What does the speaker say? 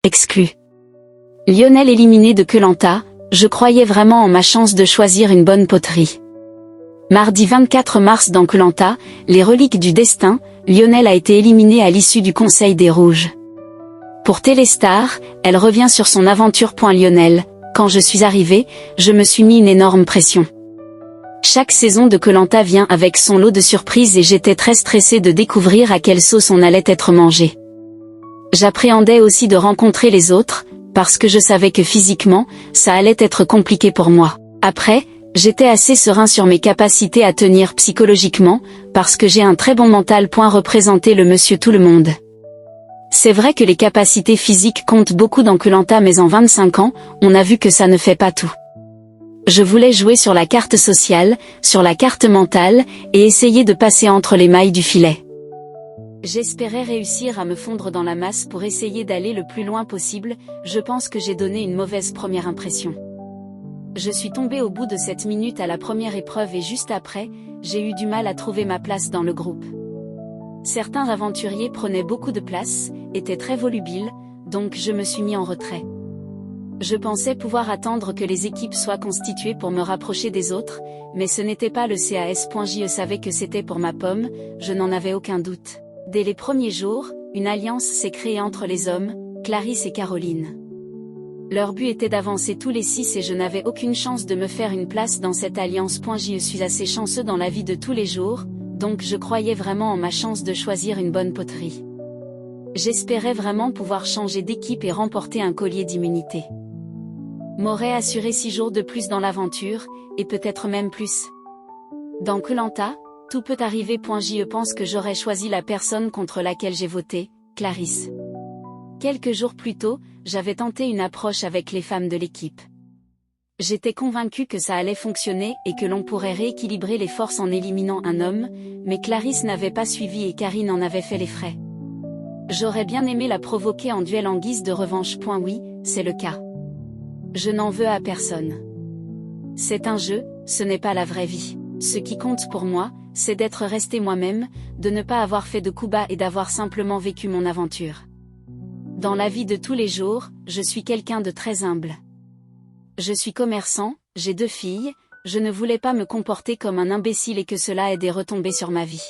Exclu. Lionel éliminé de Koh-Lanta, je croyais vraiment en ma chance de choisir une bonne poterie. Mardi 24 mars dans Koh-Lanta, les reliques du destin, Lionel a été éliminé à l'issue du Conseil des Rouges. Pour Téléstar, elle revient sur son aventure. Lionel, quand je suis arrivé, je me suis mis une énorme pression. Chaque saison de Koh-Lanta vient avec son lot de surprises et j'étais très stressée de découvrir à quelle sauce on allait être mangé. J'appréhendais aussi de rencontrer les autres, parce que je savais que physiquement, ça allait être compliqué pour moi. Après, j'étais assez serein sur mes capacités à tenir psychologiquement, parce que j'ai un très bon mental. Représenter le monsieur tout le monde. C'est vrai que les capacités physiques comptent beaucoup dans Koh-Lanta, mais en 25 ans, on a vu que ça ne fait pas tout. Je voulais jouer sur la carte sociale, sur la carte mentale, et essayer de passer entre les mailles du filet. J'espérais réussir à me fondre dans la masse pour essayer d'aller le plus loin possible. Je pense que j'ai donné une mauvaise première impression. Je suis tombée au bout de 7 minutes à la première épreuve et juste après, j'ai eu du mal à trouver ma place dans le groupe. Certains aventuriers prenaient beaucoup de place, étaient très volubiles, donc je me suis mis en retrait. Je pensais pouvoir attendre que les équipes soient constituées pour me rapprocher des autres, mais ce n'était pas le cas. Je savais que c'était pour ma pomme, je n'en avais aucun doute. Dès les premiers jours, une alliance s'est créée entre les hommes, Clarisse et Caroline. Leur but était d'avancer tous les 6 et je n'avais aucune chance de me faire une place dans cette alliance. Je suis assez chanceux dans la vie de tous les jours, donc je croyais vraiment en ma chance de choisir une bonne poterie. J'espérais vraiment pouvoir changer d'équipe et remporter un collier d'immunité. M'aurait assuré 6 jours de plus dans l'aventure, et peut-être même plus. Dans Koh-Lanta, tout peut arriver. Je pense que j'aurais choisi la personne contre laquelle j'ai voté, Clarisse. Quelques jours plus tôt, j'avais tenté une approche avec les femmes de l'équipe. J'étais convaincue que ça allait fonctionner et que l'on pourrait rééquilibrer les forces en éliminant un homme, mais Clarisse n'avait pas suivi et Karine en avait fait les frais. J'aurais bien aimé la provoquer en duel en guise de revanche. Oui, c'est le cas. Je n'en veux à personne. C'est un jeu, ce n'est pas la vraie vie. Ce qui compte pour moi, c'est d'être resté moi-même, de ne pas avoir fait de coups bas et d'avoir simplement vécu mon aventure. Dans la vie de tous les jours, je suis quelqu'un de très humble. Je suis commerçant, j'ai 2 filles, je ne voulais pas me comporter comme un imbécile et que cela ait des retombées sur ma vie.